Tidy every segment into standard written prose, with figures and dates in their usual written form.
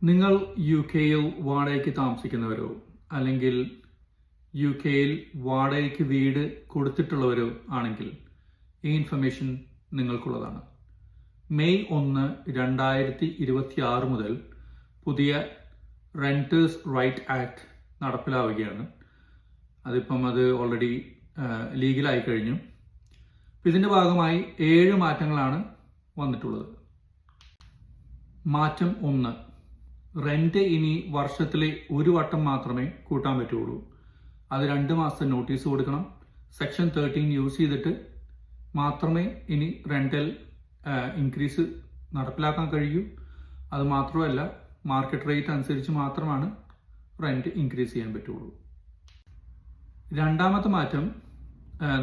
നിങ്ങൾ UK-യിൽ വാടകയ്ക്ക് താമസിക്കുന്നവരോ അല്ലെങ്കിൽ UK-യിൽ വാടകയ്ക്ക് വീട് കൊടുത്തിട്ടുള്ളവരോ ആണെങ്കിൽ ഈ ഇൻഫർമേഷൻ നിങ്ങൾക്കുള്ളതാണ്. മെയ് 1, 2026 മുതൽ പുതിയ റെന്റേഴ്സ് റൈറ്റ് ആക്ട് നടപ്പിലാവുകയാണ്. അത് ഓൾറെഡി ലീഗലായി കഴിഞ്ഞു. ഇതിൻ്റെ ഭാഗമായി 7 മാറ്റങ്ങളാണ് വന്നിട്ടുള്ളത്. മാറ്റം 1, റെന്റ് ഇനി വർഷത്തിലെ ഒരു വട്ടം മാത്രമേ കൂട്ടാൻ പറ്റുള്ളൂ. അത് 2 മാസത്തെ നോട്ടീസ് കൊടുക്കണം. സെക്ഷൻ 13 യൂസ് ചെയ്തിട്ട് മാത്രമേ ഇനി റെന്റൽ ഇൻക്രീസ് നടപ്പിലാക്കാൻ കഴിയൂ. അത് മാത്രമല്ല, മാർക്കറ്റ് റേറ്റ് അനുസരിച്ച് മാത്രമാണ് റെന്റ് ഇൻക്രീസ് ചെയ്യാൻ പറ്റുള്ളൂ. രണ്ടാമത്തെ മാറ്റം,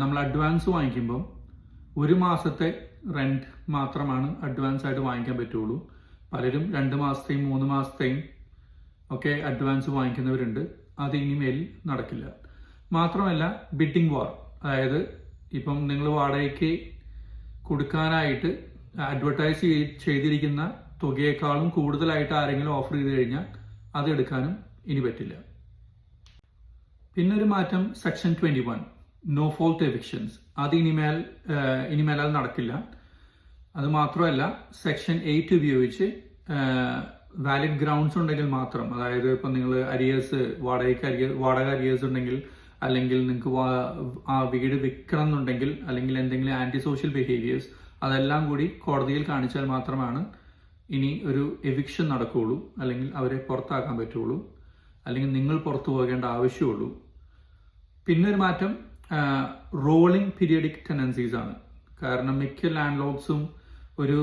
നമ്മൾ അഡ്വാൻസ് വാങ്ങിക്കുമ്പം 1 മാസത്തെ റെന്റ് മാത്രമാണ് അഡ്വാൻസ് ആയിട്ട് വാങ്ങിക്കാൻ പറ്റുള്ളൂ. പലരും 2 മാസത്തെയും 3 മാസത്തെയും ഒക്കെ അഡ്വാൻസ് വാങ്ങിക്കുന്നവരുണ്ട്. അത് ഇനിമേൽ നടക്കില്ല. മാത്രമല്ല, ബിഡിംഗ് വാർ, അതായത് ഇപ്പം നിങ്ങൾ വാടകയ്ക്ക് കൊടുക്കാനായിട്ട് അഡ്വർടൈസ് ചെയ്തിരിക്കുന്ന തുകയേക്കാളും കൂടുതലായിട്ട് ആരെങ്കിലും ഓഫർ ചെയ്ത് കഴിഞ്ഞാൽ അത് എടുക്കാനും ഇനി പറ്റില്ല. പിന്നൊരു മാറ്റം, സെക്ഷൻ 21 നോ ഫോൾട്ട് എവിക്ഷൻസ്. അത് ഇനിമേൽ അത് നടക്കില്ല. അത് മാത്രമല്ല, സെക്ഷൻ 8 ഉപയോഗിച്ച് വാലിഡ് ഗ്രൗണ്ട്സ് ഉണ്ടെങ്കിൽ മാത്രം, അതായത് ഇപ്പം നിങ്ങൾ വാടക അരിയേഴ്സ് ഉണ്ടെങ്കിൽ, അല്ലെങ്കിൽ നിങ്ങൾക്ക് ആ വീട് വിൽക്കണം എന്നുണ്ടെങ്കിൽ, അല്ലെങ്കിൽ എന്തെങ്കിലും ആന്റി സോഷ്യൽ ബിഹേവിയേഴ്സ്, അതെല്ലാം കൂടി കോടതിയിൽ കാണിച്ചാൽ മാത്രമാണ് ഇനി ഒരു എവിക്ഷൻ നടക്കുകയുള്ളൂ, അല്ലെങ്കിൽ അവരെ പുറത്താക്കാൻ പറ്റുള്ളൂ, അല്ലെങ്കിൽ നിങ്ങൾ പുറത്തു പോകേണ്ട ആവശ്യമുള്ളൂ. പിന്നൊരു മാറ്റം, റോളിംഗ് പീരിയഡിക് ടെനൻസീസ് ആണ്. കാരണം മിക്ക ലാൻഡ് ലോഡ്സും ഒരു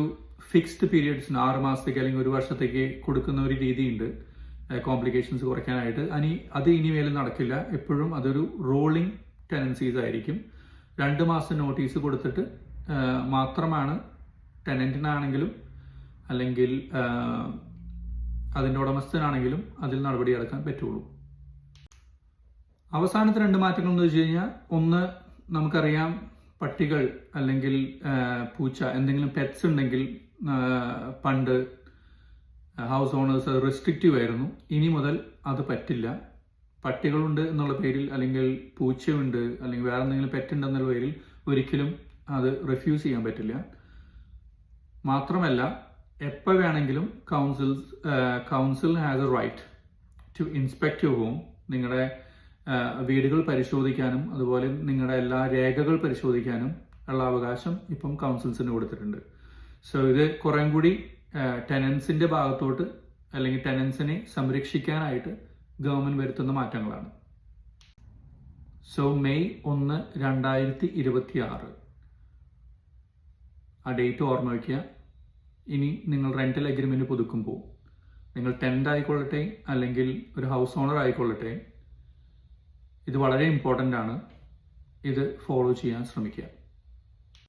ഫിക്സ്ഡ് പീരിയഡ്സിന് 6 മാസത്തേക്ക് അല്ലെങ്കിൽ 1 വർഷത്തേക്ക് കൊടുക്കുന്ന ഒരു രീതിയുണ്ട്, കോംപ്ലിക്കേഷൻസ് കുറയ്ക്കാനായിട്ട്. അത് ഇനിമേൽ നടക്കില്ല. എപ്പോഴും അതൊരു റോളിംഗ് ടെനൻസീസ് ആയിരിക്കും. 2 മാസം നോട്ടീസ് കൊടുത്തിട്ട് മാത്രമാണ് ടെനന്റിനാണെങ്കിലും അല്ലെങ്കിൽ അതിൻ്റെ ഉടമസ്ഥനാണെങ്കിലും അതിൽ നടപടിയെടുക്കാൻ പറ്റുള്ളൂ. അവസാനത്തെ 2 മാറ്റങ്ങൾ എന്ന് വെച്ച് കഴിഞ്ഞാൽ, ഒന്ന്, നമുക്കറിയാം പട്ടികൾ അല്ലെങ്കിൽ പൂച്ച, എന്തെങ്കിലും പെറ്റ്സ് ഉണ്ടെങ്കിൽ പണ്ട് ഹൗസ് ഓണേഴ്സ് അത് റെസ്ട്രിക്റ്റീവ് ആയിരുന്നു. ഇനി മുതൽ അത് പറ്റില്ല. പട്ടികളുണ്ട് എന്നുള്ള പേരിൽ, അല്ലെങ്കിൽ പൂച്ചയുണ്ട് അല്ലെങ്കിൽ വേറെ എന്തെങ്കിലും പെറ്റ് ഉണ്ടെന്നുള്ള പേരിൽ ഒരിക്കലും അത് റിഫ്യൂസ് ചെയ്യാൻ പറ്റില്ല. മാത്രമല്ല, എപ്പോൾ വേണമെങ്കിലും council has a right to inspect your home. നിങ്ങളുടെ വീടുകൾ പരിശോധിക്കാനും അതുപോലെ നിങ്ങളുടെ എല്ലാ രേഖകൾ പരിശോധിക്കാനും ഉള്ള അവകാശം ഇപ്പം കൗൺസിൽസിന് കൊടുത്തിട്ടുണ്ട്. സോ ഇത് കുറേ കൂടി ടെനൻസിന്റെ ഭാഗത്തോട്ട് അല്ലെങ്കിൽ ടെനൻസിനെ സംരക്ഷിക്കാനായിട്ട് ഗവൺമെന്റ് വരുത്തുന്ന മാറ്റങ്ങളാണ്. സോ മെയ് 1, 2026 ആ ഡേറ്റ് ഓർമ്മ വയ്ക്കുക. ഇനി നിങ്ങൾ റെന്റൽ അഗ്രിമെന്റ് പുതുക്കുമ്പോൾ, നിങ്ങൾ ടെനന്റ് ആയിക്കൊള്ളട്ടെ അല്ലെങ്കിൽ ഒരു ഹൗസ് ഓണർ ആയിക്കൊള്ളട്ടെ, ഇത് വളരെ ഇമ്പോർട്ടൻ്റ് ആണ്. ഇത് ഫോളോ ചെയ്യാൻ ശ്രമിക്കുക.